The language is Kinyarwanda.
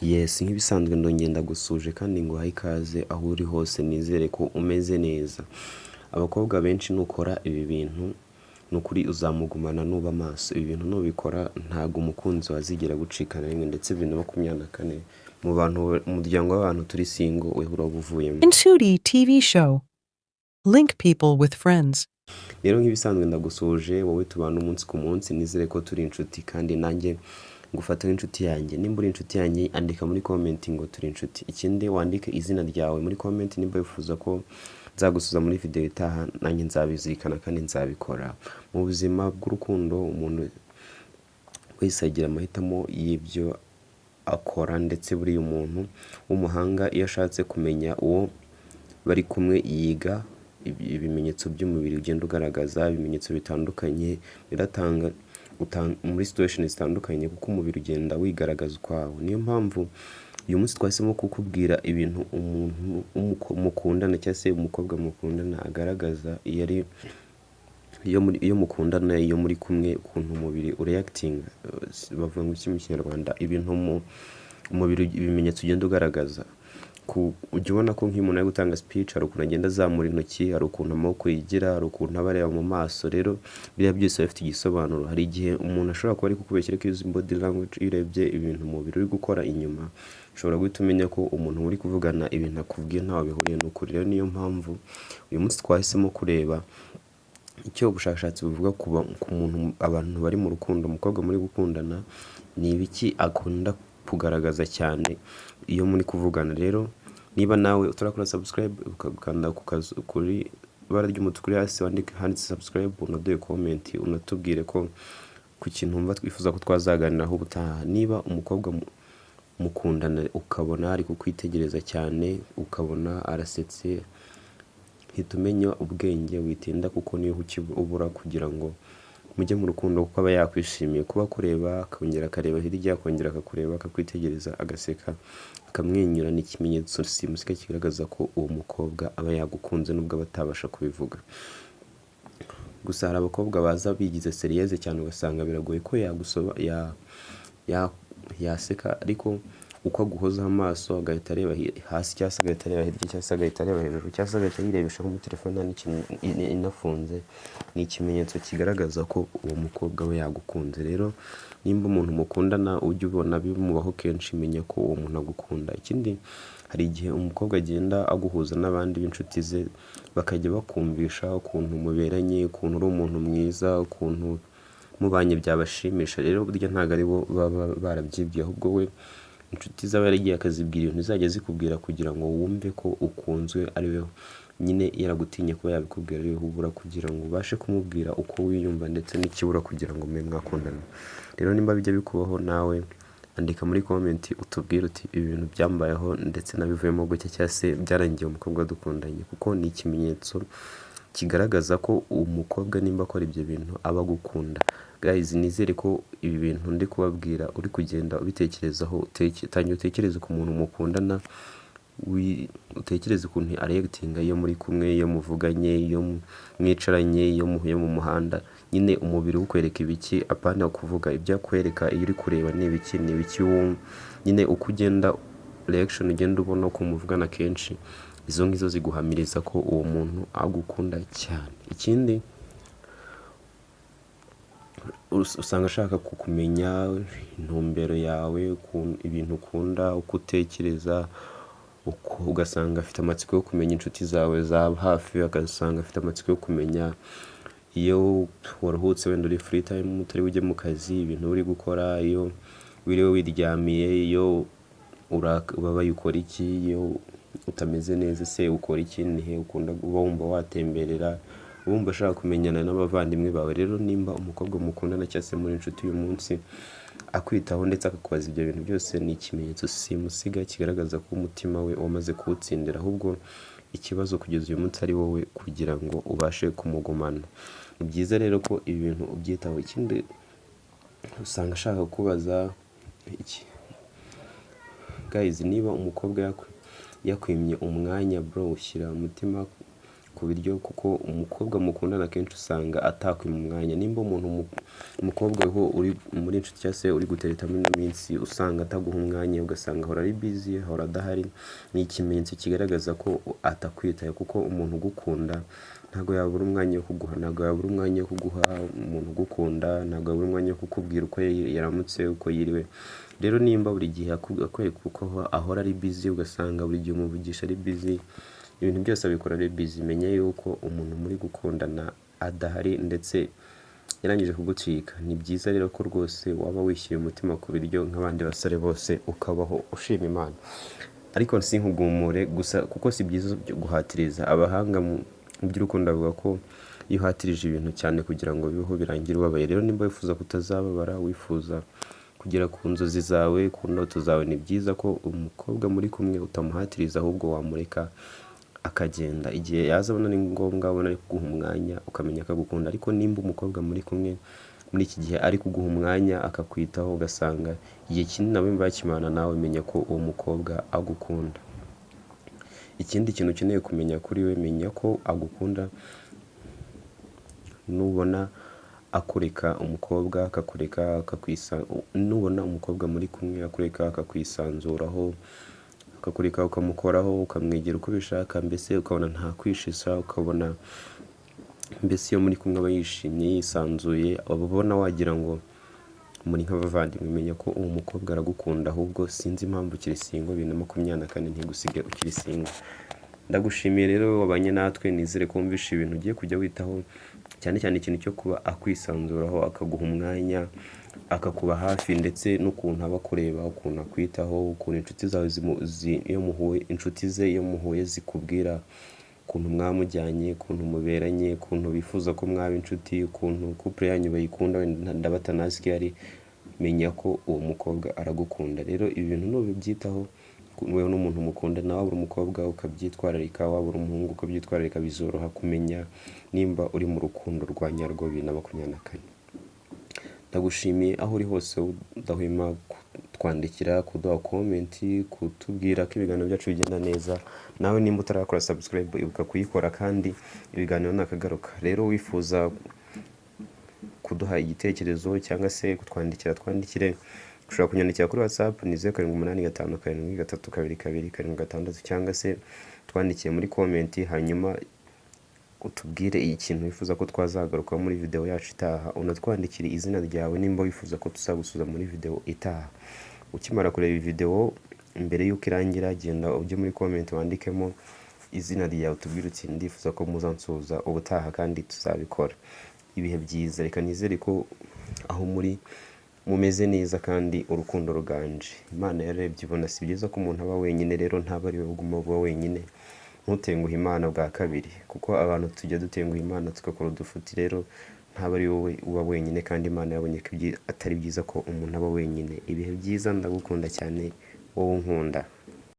Yes, nk'ibisanzwe ndongeye ndagusuje kandi nguhaye ikaze aho uri hose nizere ko umeze neza. Abakobwa benshi nukora ibi bintu nukuri uzamugumana nuba maso. Ibi bintu nubikora ntago umukunzi wazigera gucika na rimwe ndetse 2024 mu bantu umuryango w'abantu turi single uhura buvuyemo. Insudi TV show. Link people with friends. Rero nk'ibisanzwe ndagusuje wowe tubana umunsi ku munsi nizere ko turi inshuti kandi nanjye ngufata nk'inshuti yanjye. Nimba uri inshuti yanjye andika muri comment ngo turi inshuti. Ikindi wandike izina ryawe muri comment nimba wifuza ko nzagusuza muri video itaha nanjye nzabizirikana kandi nzabikora. Mu buzima bw'urukundo umuntu wese agira amahitamo y'ibyo akora ndetse buri umuntu w'umuhanga iyo ashatse kumenya uwo bari kumwe yiga ibimenyetso by'umubiri ugenda ugaragaza ibimenyetso bitandukanye biratanga muri situation zitandukanye kuko umubiri ugenda wigaragaza kwawo. Niyo mpamvu uyu munsi twasemo kukubwira ibintu umuntu mukundana cyangwa se umukobwa mukundana agaragaza iyo mukundana iyo muri kumwe ukuntu umubiri ureacting bavuga ngo mu Kinyarwanda ibintu umubiri ibimenyetso ugenda ugaragaza. Ujya ubona ko nk'umuntu ari gutanga speech hari ukuntu agenda azamura intoki, hari ukuntu amaboko yigira, hari ukuntu aba areba mu maso. Rero biriya byose bifite igisobanuro. Hari igihe umuntu ashobora kuba ari kukubeshyera ko izi body language irebye ibintu umubiri uri gukora inyuma ushobora guhita umenya ko umuntu uri kuvugana ibintu akubwiye ntaho bihuriye n'ukuri. Rero niyo mpamvu uyu munsi twahisemo kureba icyo ubushakashatsi buvuga ku muntu abantu bari mu rukundo umukobwa muri gukundana ni ibiki akunda kugaragaza cyane iyo muri kuvugana. Rero niba nawe utarakora subscribe ukanda kuri bara ry'umutuku hasi handitse subscribe unaduye comment unatubwire ko ku kintu umva twifuza ko twazaganiraho ubutaha. Niba umukobwa mukundana ukabona ari kukwitegereza cyane ukabona arasetse hita umenya ubwenge witinda kuko niyo ubura kugira ngo mujye mu rukundo kuko aba yakwishimiye kuba kureba akongera akareba hirya akongera akakureba akakwitegereza agaseka akamwenyura. Ni ikimenyetso simusiga kigaragaza ko uwo mukobwa aba yagukunze nubwo batabasha kubivuga. Gusa hari abakobwa baza bigize serieze cyane ugasanga biragoye ko yaseka ariko uko aguhoza amaso agahita areba hasi cyangwa se agahita areba hirya cyangwa se agahita areba hejuru cyangwa se agahita yirebesha muri telefone inafunze ni ikimenyetso kigaragaza ko uwo mukobwa we yagukunze. Rero nimba umuntu mukundana ujye ubona bimubaho kenshi menya ko uwo muntu agukunda. Ikindi hari igihe umukobwa agenda aguhuza n'abandi b'inshuti ze bakajya bakumvisha ukuntu muberanye, ukuntu uri umuntu mwiza, ukuntu mubanye byabashimisha. Rero burya ntago ari bo baba barabyibye ahubwo we inshuti zaba yaragiye akazibwira ibintu zajya zikubwira kugira ngo wumve ko ukunzwe ari we nyine yaragutinye kuba yabikubwira ari we ubura kugira ngo ubashe kumubwira uko wiyumva ndetse n'ikibura kugira ngo mwe mwakundana. Rero nimba bijya bikubaho nawe andika muri comment utubwire uti ibi bintu byambayeho ndetse nabivuyemo gutya cyangwa se byarangiye umukobwa dukundanye kuko ni ikimenyetso kigaragaza ko umukobwa nimba akora ibyo bintu aba agukunda. Guys, nizere ko ibi bintu ndi kubabwira uri kugenda ubitekerezaho utangiye utekereza ku muntu mukundana utekereza ukuntu areacting iyo muri kumwe, iyo muvuganye, iyo mwicaranye, iyo muhuye mu muhanda. Nyine umubiri ukwereka ibiki apana kuvuga ibyo akwereka iyo uri kureba ni ibiki nyine uko ugenda reaction ugenda ubona ko muvugana kenshi izo ngizo ziguhamiriza ko uwo muntu agukunda cyane. Ikindi usanga ashaka kukumenya intumbero yawe ibintu ukunda uko utekereza ugasanga afite amatsiko yo kumenya inshuti zawe za hafi agasanga afite amatsiko yo kumenya iyo waruhutse wenda uri free time utari ujye mu kazi ibintu uri gukora iyo wiriwe wiryamiye iyo ubabaye ukora iki iyo utameze neza se ukora iki nihe ukunda wumva watemberera wumva ashaka kumenyana n'abavandimwe bawe. Rero nimba umukobwa mukundana cyangwa se muri inshuti uyu munsi akwitaho ndetse akakubaza ibyo bintu byose ni ikimenyetso simusiga kigaragaza ko umutima we wamaze kuwutsindira ahubwo ikibazo kugeza uyu munsi ari wowe kugira ngo ubashe kumugumana. Ni byiza rero ko ibi bintu ubyitaho. Ikindi usanga ashaka kubaza iki guys, niba umukobwa yakwimye umwanya bro ushyira umutima ku ku biryo kuko umukobwa mukundana kenshi usanga atakwima umwanya. Nimba umukobwa ho uri muri inshuti cyangwa se uri gutereta muri ino minsi usanga ataguha umwanya, ugasanga ahora ari busy, ahora adahari, ni ikimenyetso kigaragaza ko atakwitaye, kuko umuntu ugukunda ntabwo yabura umwanya wo kuguha, ntabwo yabura umwanya wo kuguha. Umuntu ugukunda ntabwo yabura umwanya wo kukubwira uko yaramutse, uko yiriwe. Rero nimba buri gihe akwereka uko ahora ari busy, ugasanga buri gihe umuvugisha ari busy, ibintu byose abikora ari busy, menya yuko umuntu muri gukundana adahari ndetse yarangije kugucika. Ni byiza rero ko rwose waba wishyuye umutima ku biryo nk'abandi basore bose, ukabaho ushima Imana. Ariko sinkugumure gusa kuko si byiza guhatiriza. Abahanga mu by'urukundo bavuga ko iyo uhatirije ibintu cyane kugira ngo bibeho birangire ubabaye. Rero nimba wifuza kutazababara, wifuza kugera ku nzozi zawe, ku ndoto zawe, ni byiza ko umukobwa muri kumwe utamuhatiriza, ahubwo wamureka akagenda. Igihe yazabona ni ngombwa, abona ari kuguha umwanya, ukamenya akagukunda. Ariko nimba umukobwa muri kumwe muri iki gihe ari kuguha umwanya, akakwitaho, ugasanga igihe kinini nawe bakimana nawe, menya ko uwo mukobwa agukunda. Ikindi kintu ukeneye kumenya kuri we, menya ko agukunda nubona akureka umukobwa akakureka nubona umukobwa muri kumwe akureka akakwisanzuraho, akakureka ukamukoraho, ukamwegera uko ubishaka, mbese ukabona nta kwishisha, ukabona mbese iyo muri kumwe aba yishimye yisanzuye, ubona wagira ngo muri nk'abavandimwe. Menya ko uwo mukobwa aragukunda, ahubwo sinzi impamvu ukiri single 2024 ntigusige ukiri single. Ndagushimiye rero wabanye natwe, nizere ko wumvishe ibintu ugiye kujya witaho, cyane cyane ikintu cyo kuba akwisanzuraho, akaguha umwanya, akakuba hafi, ndetse n'ukuntu aba akureba, ukuntu akwitaho, ukuntu inshuti zawe inshuti ze iyo muhuye zikubwira ukuntu mwamujyanye, ukuntu muberanye, ukuntu bifuza ko mwaba inshuti, ukuntu couple yanyu bayikunda, wenda batanazi ko ari. Menya ko uwo mukobwa aragukunda. Rero ibi bintu nubibyitaho, wewe n'umuntu mukunda, nawe waba uri umukobwa ukabyitwararika, waba uri umuhungu ukabyitwararika, bizoroha kumenya nimba uri mu rukundo rwa nyarwo 2024. Ndagushimiye aho uri hose, udahwema twandikira, kuduha comment, kutubwira ko ibiganiro byacu bigenda neza. Nawe nimba utarakora subscribe, ibuka kuyikora, kandi ibiganiro nakagaruka. Rero wifuza kuduha igitekerezo cyangwa se kutwandikira, twandikire. Ushobora kunyandikira kuri WhatsApp ni 0785722276, cyangwa se twandikiye muri comment, hanyuma utubwire ikintu wifuza ko twazagaruka muri video yacu itaha. Unatwandikire izina ryawe nimba wifuza ko tuzagusuza muri video itaha. Ukimara kureba video, mbere yuko irangira, genda ujye muri comment wandikemo izina ryawe, tubwire uti ndifuza ko muzansuza ubutaha, kandi tuzabikora. Ibihe byiza, reka nizere ko aho muri mumeze neza kandi urukundo ruganje. Imana yarebye ibona si byiza ko umuntu aba wenyine, rero ntaba ari we uguma uba wenyine. Ntutenguhe Imana bwa kabiri, kuko abantu tujya dutenguha Imana tugakora udufuti. Rero ntaba ari wowe uba wenyine, kandi Imana yabonye ko atari byiza ko umuntu aba wenyine. Ibihe byiza, ndagukunda cyane wowe unkunda.